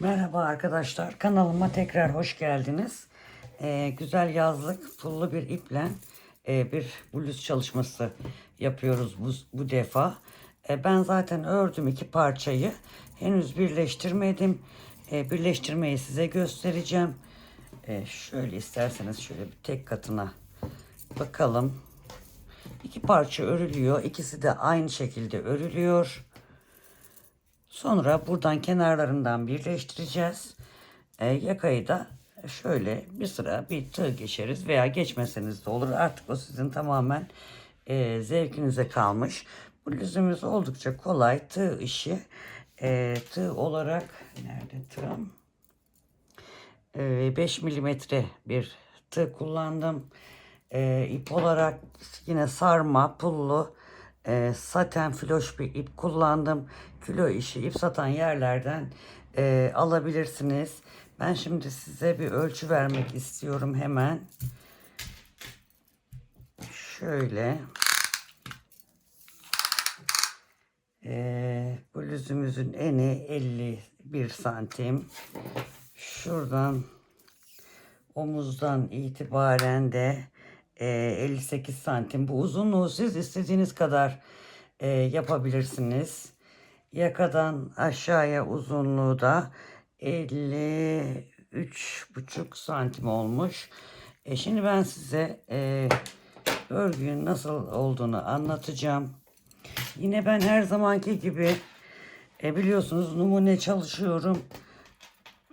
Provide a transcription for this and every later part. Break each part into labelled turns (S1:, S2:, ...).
S1: Merhaba arkadaşlar, kanalıma tekrar hoş geldiniz. Güzel yazlık pullu bir iple bir bluz çalışması yapıyoruz bu defa. Ben zaten ördüm iki parçayı, henüz birleştirmedim. Birleştirmeyi size göstereceğim. Şöyle isterseniz şöyle bir tek katına bakalım. İki parça örülüyor, ikisi de aynı şekilde örülüyor. Sonra buradan kenarlarından birleştireceğiz. Yakayı da şöyle bir sıra bir tığ geçeriz veya geçmeseniz de olur. Artık o sizin tamamen zevkinize kalmış. Bu bluzumuz oldukça kolay. Tığ işi. Tığ olarak nerede tığım? 5 milimetre bir tığ kullandım. İp olarak yine sarma, pullu, saten floş bir ip kullandım. Kilo işi ip satan yerlerden alabilirsiniz. Ben şimdi size bir ölçü vermek istiyorum hemen. Şöyle. Bluzumuzun eni 51 santim. Şuradan omuzdan itibaren de 58 santim. Bu uzunluğu siz istediğiniz kadar yapabilirsiniz. Yakadan aşağıya uzunluğu da 53,5 santim olmuş. Şimdi ben size örgünün nasıl olduğunu anlatacağım. Yine ben her zamanki gibi biliyorsunuz numune çalışıyorum.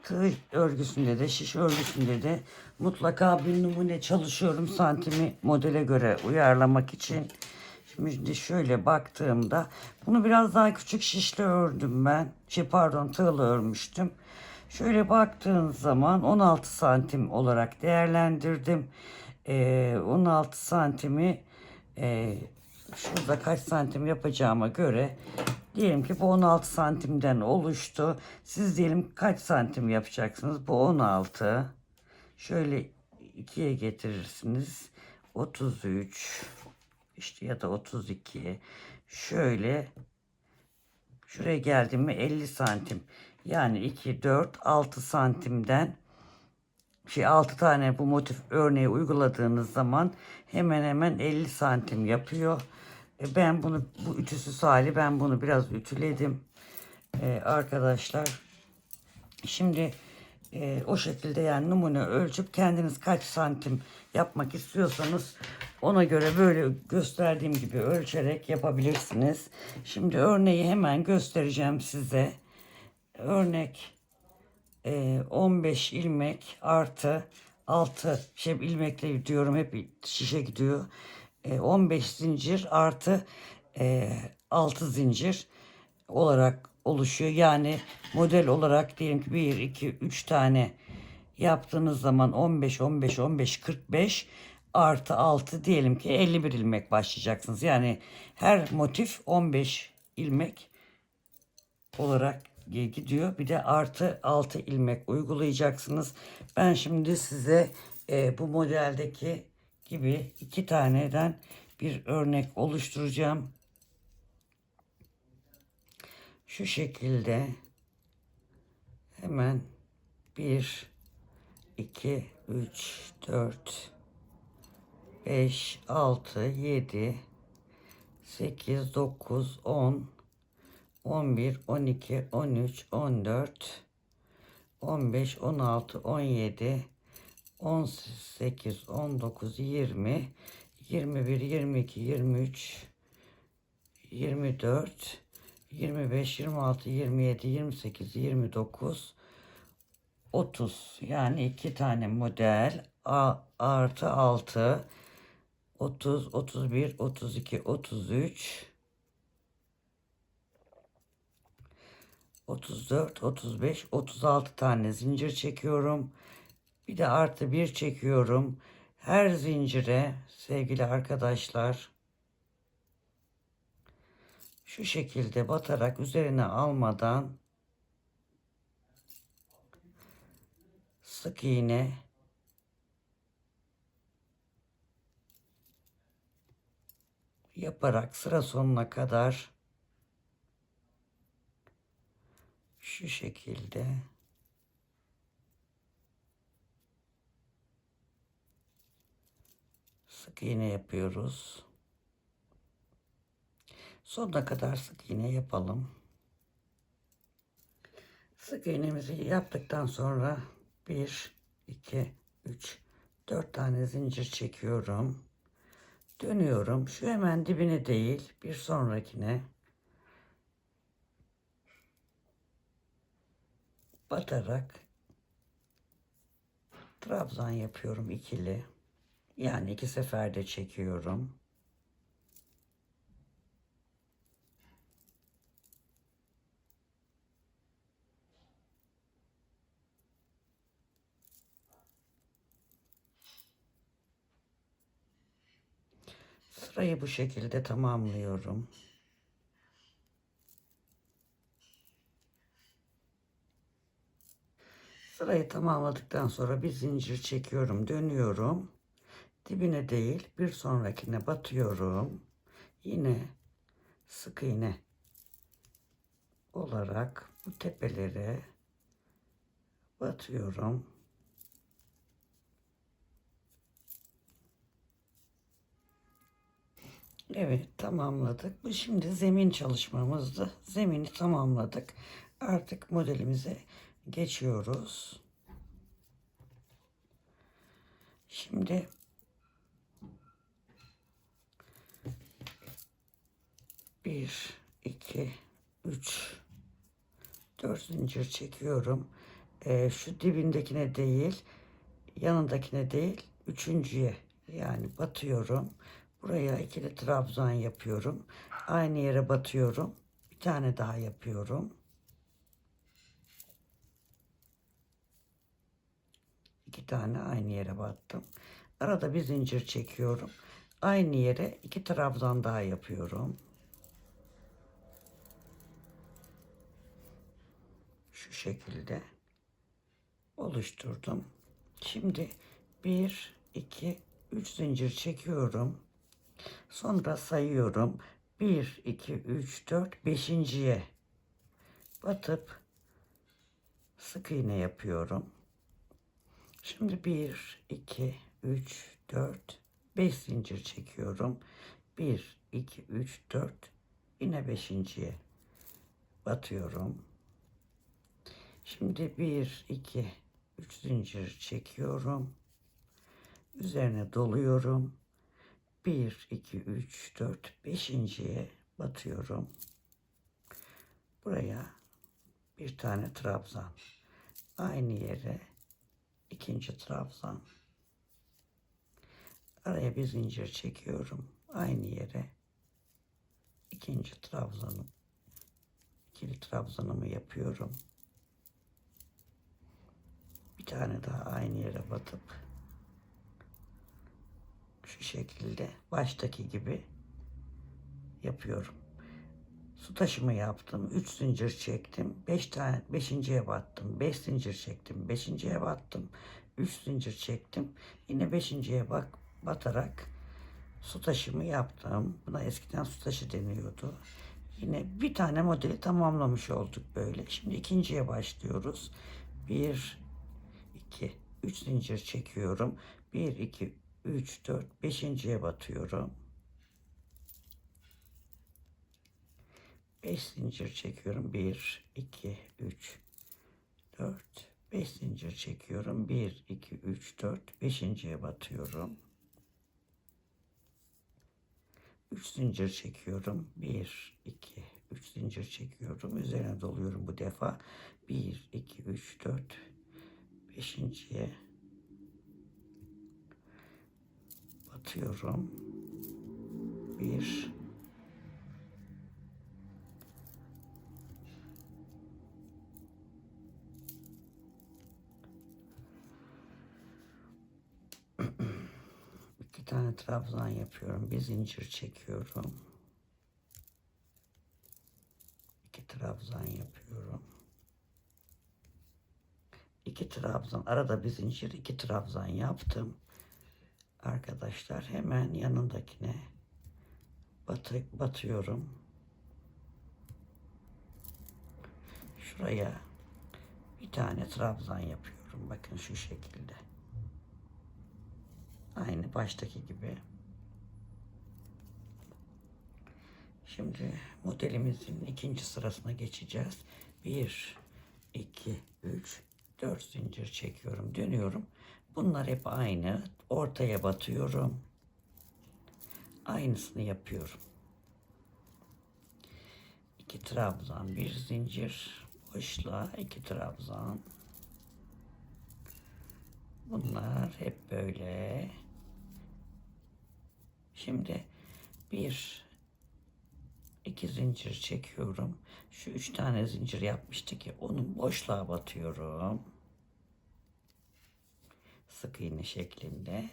S1: Tığ örgüsünde de şiş örgüsünde de mutlaka bir numune çalışıyorum santimi modele göre uyarlamak için. Şimdi şöyle baktığımda bunu biraz daha küçük şişle ördüm ben. Tığla örmüştüm. Şöyle baktığınız zaman 16 santim olarak değerlendirdim. 16 santimi şurada kaç santim yapacağıma göre diyelim ki bu 16 santimden oluştu. Siz diyelim kaç santim yapacaksınız? Bu 16. Şöyle ikiye getirirsiniz. 33 işte ya da 32. Şöyle şuraya geldim mi 50 santim. Yani 2, 4, 6 santimden 6 tane bu motif örneği uyguladığınız zaman hemen hemen 50 santim yapıyor. Ben bunu bu ütüsüz hali ben bunu biraz ütüledim arkadaşlar. Şimdi o şekilde yani numune ölçüp kendiniz kaç santim yapmak istiyorsanız ona göre böyle gösterdiğim gibi ölçerek yapabilirsiniz. Şimdi örneği hemen göstereceğim size. Örnek 15 ilmek artı 6 ilmekle diyorum hep şişe gidiyor. 15 zincir artı 6 zincir olarak oluşuyor. Yani model olarak diyelim ki 1, 2, 3 tane yaptığınız zaman 15, 15, 15, 45 artı 6 diyelim ki 51 ilmek başlayacaksınız. Yani her motif 15 ilmek olarak gidiyor. Bir de artı 6 ilmek uygulayacaksınız. Ben şimdi size bu modeldeki gibi iki taneden bir örnek oluşturacağım. Şu şekilde hemen 1, 2, 3, 4, 5, 6, 7, 8, 9, 10, 11, 12, 13, 14, 15, 16, 17, 18, 19, 20, 21, 22, 23, 24, 25, 26, 27, 28, 29, 30. Yani iki tane model artı 6, 30, 31, 32, 33, 34, 35, 36 tane zincir çekiyorum. Bir de artı bir çekiyorum. Her zincire sevgili arkadaşlar şu şekilde batarak üzerine almadan sık iğne yaparak sıra sonuna kadar şu şekilde sık iğne yapıyoruz. Sonuna kadar sık iğne yapalım. Sık iğnemizi yaptıktan sonra 1, 2, 3, 4 tane zincir çekiyorum. Dönüyorum. Şu hemen dibine değil, bir sonrakine batarak trabzan yapıyorum ikili. Yani 2 seferde çekiyorum. Sırayı bu şekilde tamamlıyorum. Sırayı tamamladıktan sonra bir zincir çekiyorum, dönüyorum. Dibine değil, bir sonrakine batıyorum. Yine sık iğne olarak bu tepelere batıyorum. Evet, tamamladık. Bu şimdi zemin çalışmamızdı. Zemini tamamladık. Artık modelimize geçiyoruz. Şimdi bir, iki, üç, dört zincir çekiyorum. Şu dibindekine değil, yanındakine değil, üçüncüye yani batıyorum. Buraya ikili trabzan yapıyorum. Aynı yere batıyorum. Bir tane daha yapıyorum. İki tane aynı yere battım. Arada bir zincir çekiyorum. Aynı yere iki trabzan daha yapıyorum. Şu şekilde oluşturdum. Şimdi 1, 2, 3 zincir çekiyorum. Sonra sayıyorum. 1, 2, 3, 4, 5.'ye batıp sık iğne yapıyorum. Şimdi 1, 2, 3, 4, 5 zincir çekiyorum. 1, 2, 3, 4, yine 5.'ye batıyorum. Şimdi 1, 2, 3 zincir çekiyorum. Üzerine doluyorum. 1, 2, 3, 4, 5.'ye batıyorum. Buraya bir tane trabzan. Aynı yere ikinci trabzan. Araya bir zincir çekiyorum. Aynı yere ikinci trabzanım. İkili trabzanımı yapıyorum. Bir tane daha aynı yere batıp şu şekilde baştaki gibi yapıyorum. Su taşımı yaptım. 3 zincir çektim. 5 tane 5.'ye battım. 5 zincir çektim. 5.'ye battım. 3 zincir çektim. Yine 5.'ye batarak su taşımı yaptım. Buna eskiden su taşı deniyordu. Yine bir tane modeli tamamlamış olduk böyle. Şimdi ikinciye başlıyoruz. 1, 2, 3 zincir çekiyorum. 1, 2, 3, 4, 5.'ye batıyorum. 5 zincir çekiyorum. 1, 2, 3, 4, 5 zincir çekiyorum. 1, 2, 3, 4, 5.'ye batıyorum. 3 zincir çekiyorum. 1, 2, 3 zincir çekiyorum. Üzerine doluyorum bu defa. 1, 2, 3, 4, 5.'ye batıyorum. 1, 2 tane trabzan yapıyorum. Bir zincir çekiyorum. 2 trabzan yapıyorum. 2 trabzan, arada bir zincir, 2 trabzan yaptım. Arkadaşlar hemen yanındakine batıyorum. Şuraya bir tane trabzan yapıyorum. Bakın şu şekilde. Aynı baştaki gibi. Şimdi modelimizin ikinci sırasına geçeceğiz. 1, 2, 3, 4 zincir çekiyorum. Dönüyorum. Bunlar hep aynı. Ortaya batıyorum. Aynısını yapıyorum. 2 trabzan, bir zincir, boşluğa 2 trabzan. Bunlar hep böyle. Şimdi 1, 2 zincir çekiyorum. Şu 3 tane zincir yapmıştık ki onun boşluğa batıyorum. Sık iğne şeklinde.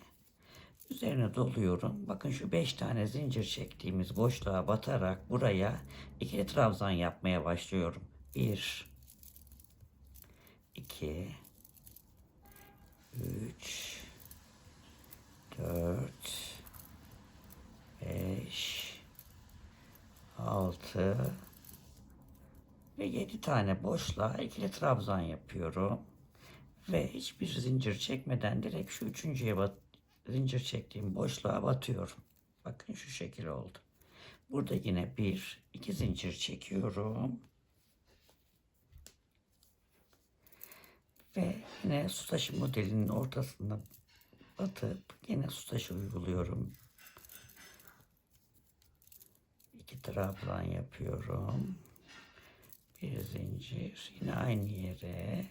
S1: Üzerine doluyorum. Bakın şu 5 tane zincir çektiğimiz boşluğa batarak buraya ikili trabzan yapmaya başlıyorum. 1, 2, 3, 4, 5, 6 ve 7 tane boşluğa ikili trabzan yapıyorum. Ve hiçbir zincir çekmeden direkt şu üçüncüye zincir çektiğim boşluğa batıyorum. Bakın şu şekil oldu. Burada yine 1, 2 zincir çekiyorum. Ve yine su taşı modelinin ortasına batıp yine su taşı uyguluyorum. 2 trabzan yapıyorum. Bir zincir yine aynı yere.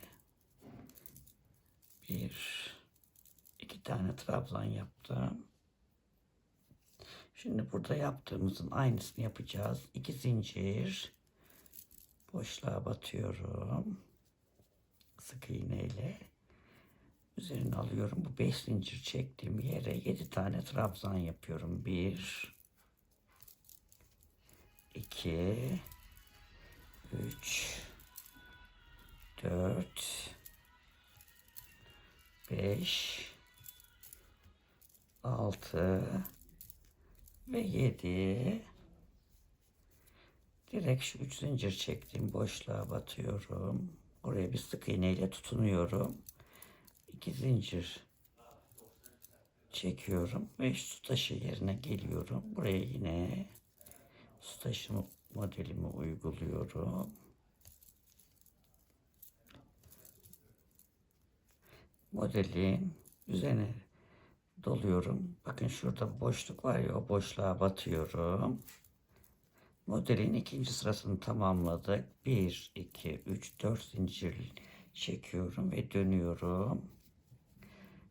S1: 2 tane trabzan yaptım. Şimdi burada yaptığımızın aynısını yapacağız. 2 zincir boşluğa batıyorum. Sık iğneyle üzerine alıyorum. Bu 5 zincir çektiğim yere 7 tane trabzan yapıyorum. 1, 2, 3, 4, 5, 6 ve 7. Direkt şu 3 zincir çektiğim boşluğa batıyorum. Oraya bir sık iğne ile tutunuyorum. 2 zincir çekiyorum ve su taşı yerine geliyorum. Buraya yine su taşı modelimi uyguluyorum. Modelin üzerine doluyorum. Bakın şurada boşluk var ya, o boşluğa batıyorum. Modelin ikinci sırasını tamamladık. 1, 2, 3, 4 zincir çekiyorum ve dönüyorum.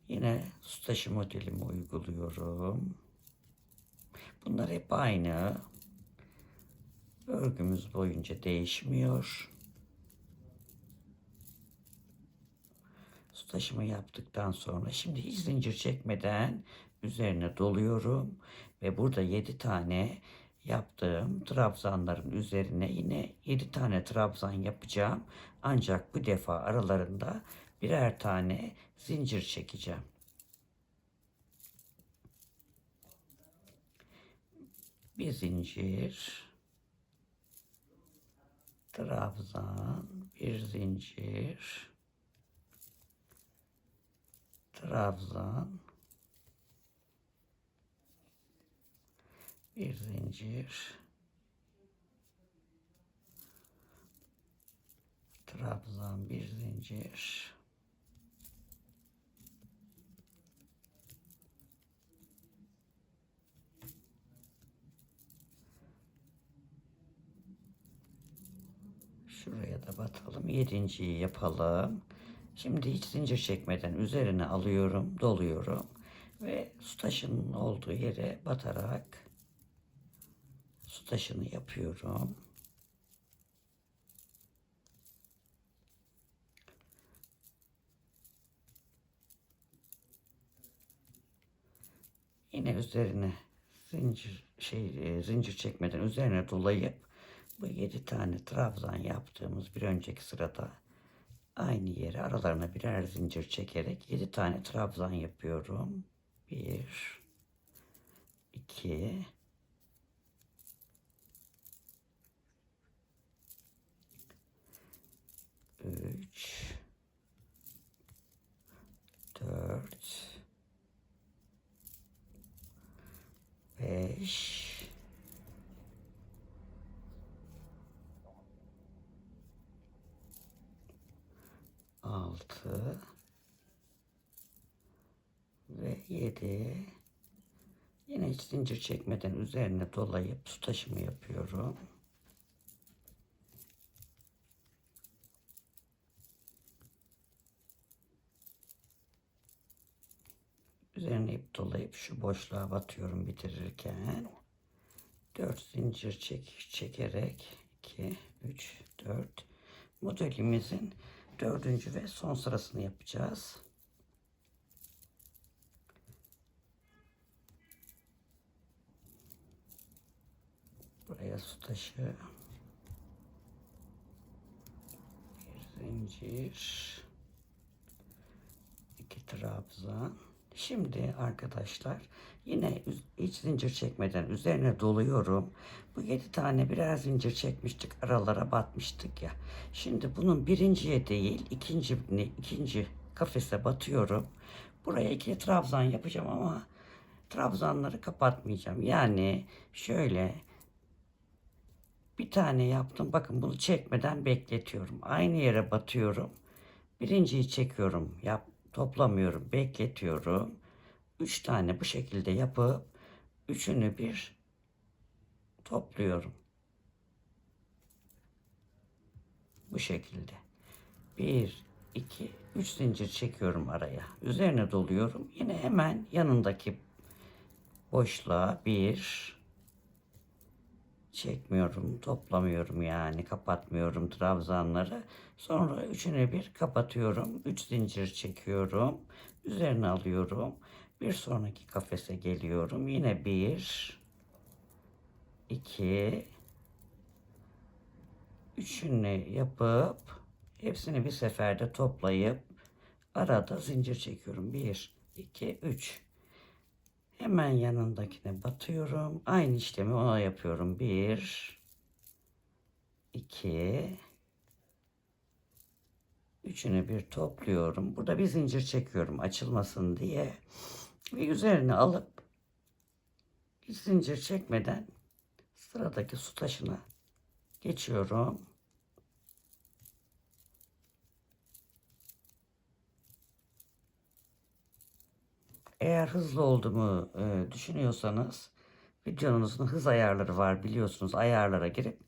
S1: Yine su taşı modelimi uyguluyorum. Bunlar hep aynı. Örgümüz boyunca değişmiyor. Su taşımı yaptıktan sonra şimdi hiç zincir çekmeden üzerine doluyorum. Ve burada 7 tane yaptığım trabzanların üzerine yine 7 tane trabzan yapacağım. Ancak bu defa aralarında birer tane zincir çekeceğim. Bir zincir, trabzan, bir zincir, trabzan, bir zincir, trabzan, bir zincir, şuraya da batalım. Yedinciyi yapalım. Şimdi hiç zincir çekmeden üzerine alıyorum, doluyorum ve su taşının olduğu yere batarak su taşını yapıyorum. Yine üzerine zincir çekmeden üzerine dolayıp bu 7 tane trabzan yaptığımız bir önceki sırada aynı yere aralarına birer zincir çekerek 7 tane trabzan yapıyorum. 1, 2, 3, 4, 5, 6 ve 7. Yine hiç zincir çekmeden üzerine dolayıp su taşımı yapıyorum. Üzerine ip dolayıp şu boşluğa batıyorum bitirirken. 4 zincir çekerek 2, 3, 4 modelimizin 4. ve son sırasını yapacağız. Buraya su taşı, bir zincir, 2 trabzan. Şimdi arkadaşlar yine hiç zincir çekmeden üzerine doluyorum. Bu 7 tane birer zincir çekmiştik, aralara batmıştık ya. Şimdi bunun birinciye değil ikinci kafese batıyorum. Buraya 2 trabzan yapacağım ama trabzanları kapatmayacağım. Yani şöyle bir tane yaptım. Bakın bunu çekmeden bekletiyorum. Aynı yere batıyorum. Birinciyi çekiyorum. Toplamıyorum. Bekletiyorum. 3 tane bu şekilde yapıp üçünü bir topluyorum. Bu şekilde. 1, 2, 3 zincir çekiyorum araya. Üzerine doluyorum. Yine hemen yanındaki boşluğa bir çekmiyorum, toplamıyorum yani kapatmıyorum trabzanları. Sonra üçünü bir kapatıyorum. 3 zincir çekiyorum. Üzerine alıyorum. Bir sonraki kafese geliyorum. Yine 1, 2, üçünü yapıp hepsini bir seferde toplayıp arada zincir çekiyorum. 1, 2, 3. Hemen yanındakine batıyorum. Aynı işlemi ona yapıyorum. 1, 2, üçünü bir topluyorum. Burada bir zincir çekiyorum açılmasın diye. Ve üzerine alıp hiç zincir çekmeden sıradaki su taşına geçiyorum. Eğer hızlı olduğumu düşünüyorsanız videonuzun hız ayarları var biliyorsunuz. Ayarlara girip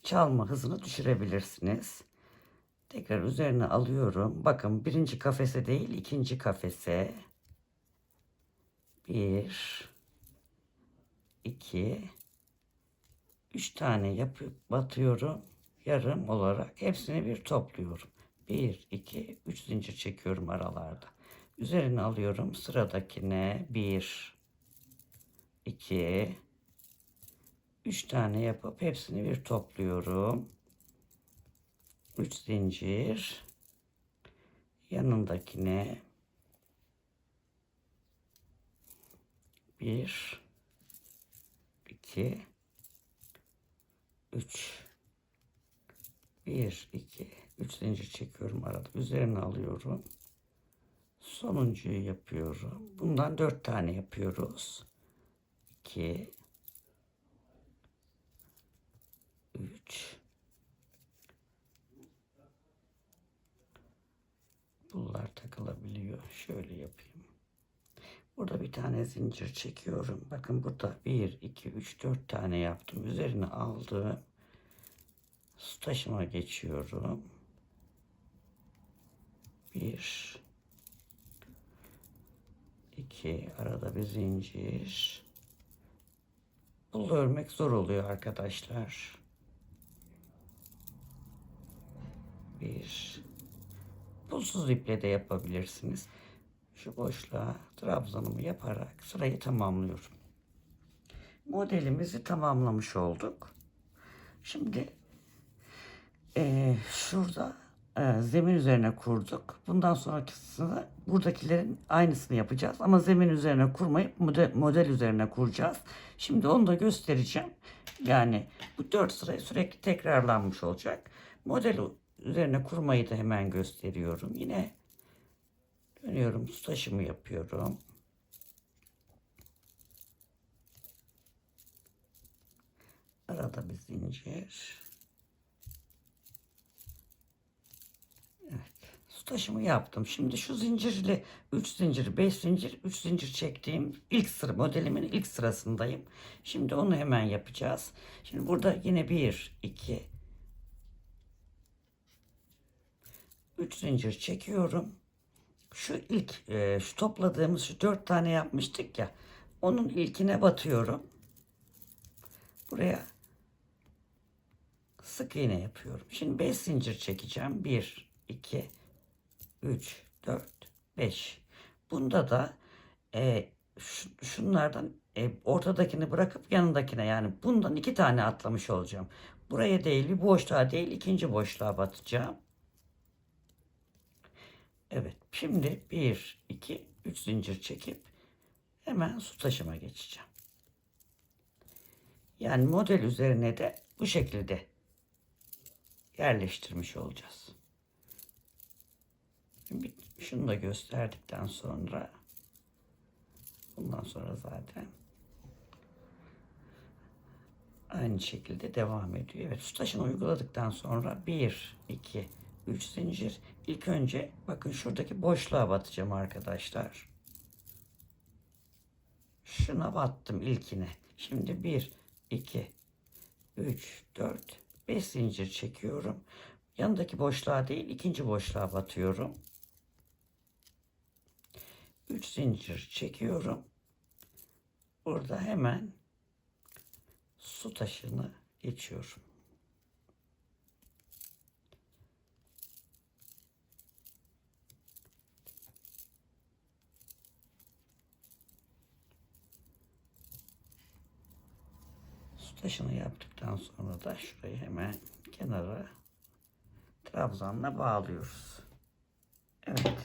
S1: çalma hızını düşürebilirsiniz. Tekrar üzerine alıyorum. Bakın birinci kafese değil ikinci kafese. 1, 2, 3 tane yapıp batıyorum. Yarım olarak hepsini bir topluyorum. 1, 2, 3 zincir çekiyorum aralarda. Üzerine alıyorum. Sıradakine 1, 2, 3 tane yapıp hepsini bir topluyorum. 3 zincir. Yanındakine 1, 2, 3. 1, 2, 3 zincir çekiyorum arada. Üzerine alıyorum. Sonuncuyu yapıyorum. Bundan 4 tane yapıyoruz. 2, 3. Bunlar takılabiliyor. Şöyle yapayım. Burada bir tane zincir çekiyorum. Bakın burada 1, 2, 3, 4 tane yaptım. Üzerine aldım. Su taşıma geçiyorum. 1, 2, arada bir zincir. Pul örmek zor oluyor arkadaşlar. 1, pulsuz iple de yapabilirsiniz. Şu boşluğa trabzanımı yaparak sırayı tamamlıyorum. Modelimizi tamamlamış olduk. Şimdi şurada zemin üzerine kurduk. Bundan sonrakisini buradakilerin aynısını yapacağız. Ama zemin üzerine kurmayıp model üzerine kuracağız. Şimdi onu da göstereceğim. Yani bu 4 sırayı sürekli tekrarlanmış olacak. Model üzerine kurmayı da hemen gösteriyorum. Yine dönüyorum, su taşımı yapıyorum. Arada bir zincir. Evet, su taşımı yaptım. Şimdi şu zincirle 3 zincir, 5 zincir, 3 zincir çektiğim ilk sıra modelimin ilk sırasındayım. Şimdi onu hemen yapacağız. Şimdi burada yine 1, 2, 3 zincir çekiyorum. Şu ilk şu topladığımız şu 4 tane yapmıştık ya. Onun ilkine batıyorum. Buraya sık iğne yapıyorum. Şimdi 5 zincir çekeceğim. 1, 2, 3, 4, 5. Bunda da şunlardan ortadakini bırakıp yanındakine, yani bundan 2 tane atlamış olacağım. Buraya değil, bir boşluğa değil, ikinci boşluğa batacağım. Evet, şimdi 1, 2, 3 zincir çekip hemen su taşıma geçeceğim. Yani model üzerine de bu şekilde yerleştirmiş olacağız. Şimdi şunu da gösterdikten sonra bundan sonra zaten aynı şekilde devam ediyor. Evet, su taşını uyguladıktan sonra 1, 2, 3 zincir. İlk önce bakın şuradaki boşluğa batacağım arkadaşlar. Şuna battım ilkine. Şimdi 1, 2, 3, 4, 5 zincir çekiyorum. Yanındaki boşluğa değil, ikinci boşluğa batıyorum. 3 zincir çekiyorum. Burada hemen su taşını geçiyorum. Su taşını yaptıktan sonra da şurayı hemen kenara trabzanla bağlıyoruz. Evet.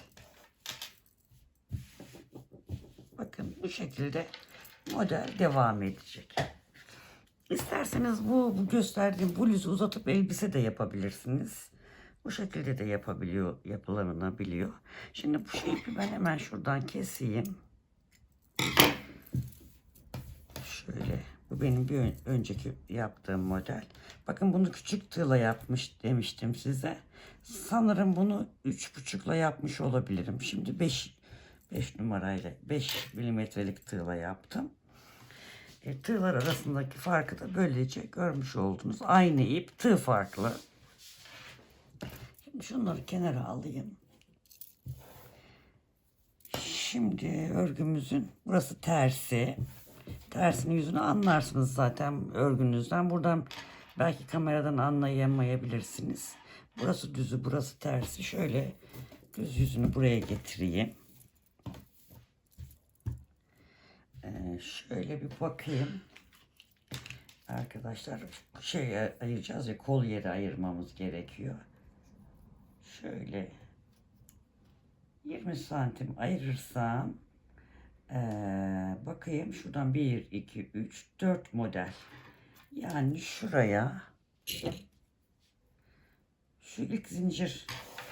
S1: Bakın bu şekilde model devam edecek. İsterseniz bu gösterdiğim bluzu uzatıp elbise de yapabilirsiniz. Bu şekilde de yapılabiliyor. Şimdi bu ipi ben hemen şuradan keseyim. Şöyle, bu benim bir önceki yaptığım model. Bakın bunu küçük tığla yapmış demiştim size. Sanırım bunu 3,5'la yapmış olabilirim. Şimdi 5 numarayla 5 milimetrelik tığla yaptım. Tığlar arasındaki farkı da böylece görmüş oldunuz. Aynı ip, tığ farklı. Şimdi şunları kenara alayım. Şimdi örgümüzün burası tersi. Tersinin yüzünü anlarsınız zaten örgünüzden. Buradan belki kameradan anlayamayabilirsiniz. Burası düzü, burası tersi. Şöyle düz yüzünü buraya getireyim. Şöyle bir bakayım. Arkadaşlar ayıracağız ya, kol yeri ayırmamız gerekiyor. Şöyle 20 santim ayırırsam bakayım şuradan 1, 2, 3, 4 model. Yani şuraya şu ilk zincir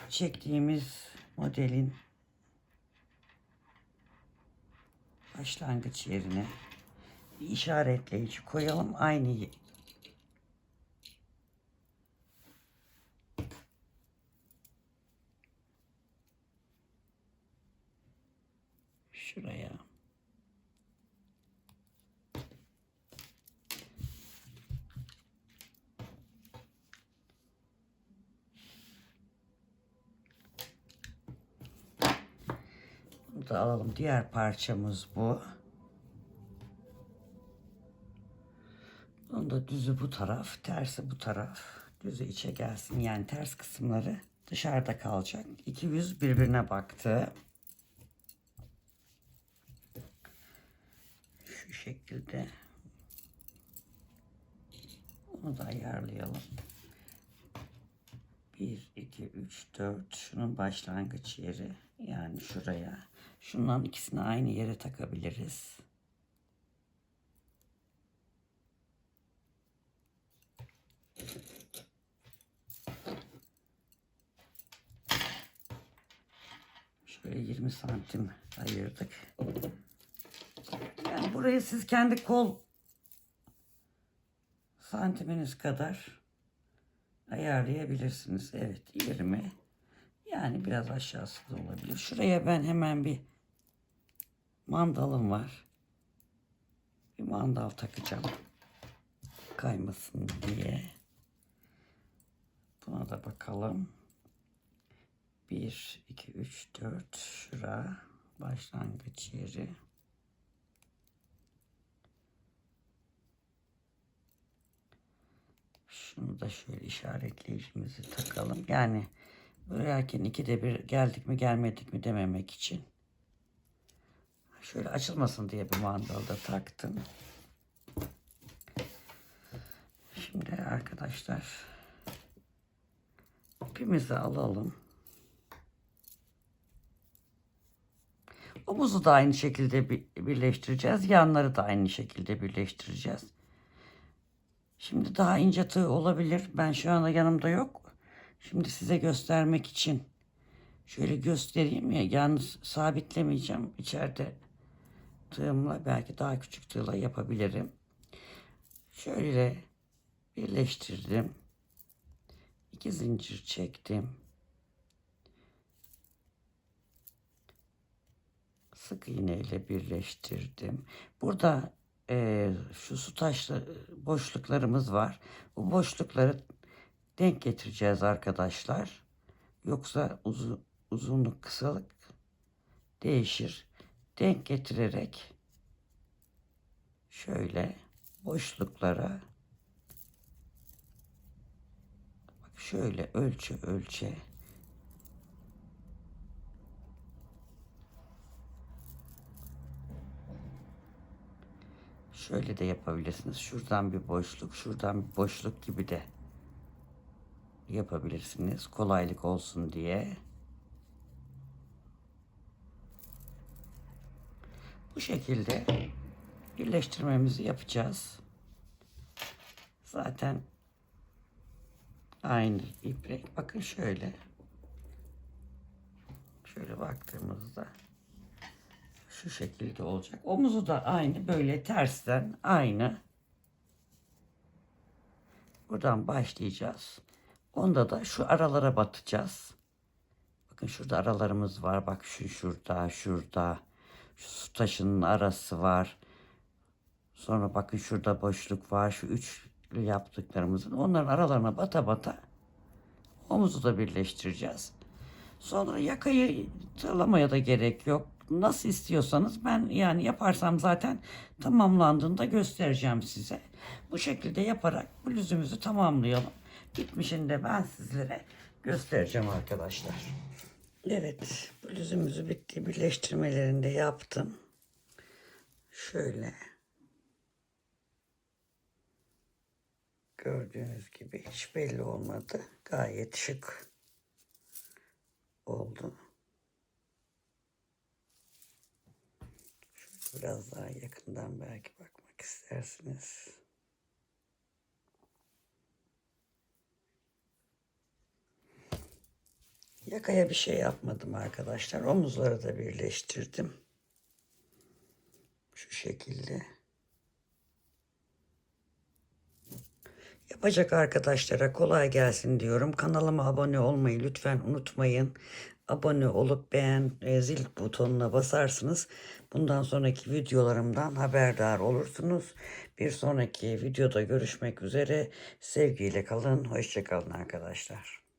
S1: çektiğimiz modelin başlangıç yerine bir işaretleyici koyalım. Aynı şuraya. Bunu da alalım. Diğer parçamız bu. Bunun da düzü bu taraf, tersi bu taraf. Düzü içe gelsin. Yani ters kısımları dışarıda kalacak. İki yüz birbirine baktı. Şu şekilde. Onu da ayarlayalım. 1, 2, 3, 4. Şunun başlangıç yeri. Yani şuraya. Şundan ikisini aynı yere takabiliriz. Şöyle 20 santim ayırdık. Yani burayı siz kendi kol santiminiz kadar ayarlayabilirsiniz. Evet, 20. Yani biraz aşağısı da olabilir. Şuraya ben hemen bir mandalım var. Bir mandal takacağım. Kaymasın diye. Buna da bakalım. 1, 2, 3, 4 şura başlangıç yeri. Şunu da şöyle işaretleyicimizi takalım. Yani örerken ikide bir geldik mi gelmedik mi dememek için. Şöyle açılmasın diye bir mandal da taktım. Şimdi arkadaşlar ipimizi alalım. Omuzu da aynı şekilde birleştireceğiz. Yanları da aynı şekilde birleştireceğiz. Şimdi daha ince tığ olabilir. Ben şu anda yanımda yok. Şimdi size göstermek için şöyle göstereyim ya. Yalnız sabitlemeyeceğim. İçeride tığımla belki daha küçük tığla yapabilirim. Şöyle birleştirdim. 2 zincir çektim. Sık iğne ile birleştirdim. Burada şu su taşlı boşluklarımız var. Bu boşlukları denk getireceğiz arkadaşlar. Yoksa uzunluk kısalık değişir. Denk getirerek şöyle boşluklara bak şöyle ölçe şöyle de yapabilirsiniz. Şuradan bir boşluk, şuradan bir boşluk gibi de yapabilirsiniz. Kolaylık olsun diye. Bu şekilde birleştirmemizi yapacağız. Zaten aynı ipek. Bakın şöyle. Şöyle baktığımızda şu şekilde olacak. Omuzu da aynı böyle tersten aynı. Buradan başlayacağız. Onda da şu aralara batacağız. Bakın şurada aralarımız var. Bak şurada. Şu su taşının arası var. Sonra bakın şurada boşluk var. Şu üçlü yaptıklarımızın onların aralarına bata omuzu da birleştireceğiz. Sonra yakayı tığlamaya da gerek yok. Nasıl istiyorsanız ben yani yaparsam zaten tamamlandığında göstereceğim size. Bu şekilde yaparak bluzumuzu tamamlayalım. Bitmişini de ben sizlere göstereceğim arkadaşlar. Evet, bluzumuzu bitti. Birleştirmelerini de yaptım. Şöyle. Gördüğünüz gibi hiç belli olmadı. Gayet şık oldu. Şöyle biraz daha yakından belki bakmak istersiniz. Yakaya bir şey yapmadım arkadaşlar. Omuzları da birleştirdim. Şu şekilde. Yapacak arkadaşlara kolay gelsin diyorum. Kanalıma abone olmayı lütfen unutmayın. Abone olup zil butonuna basarsınız. Bundan sonraki videolarımdan haberdar olursunuz. Bir sonraki videoda görüşmek üzere. Sevgiyle kalın. Hoşça kalın arkadaşlar.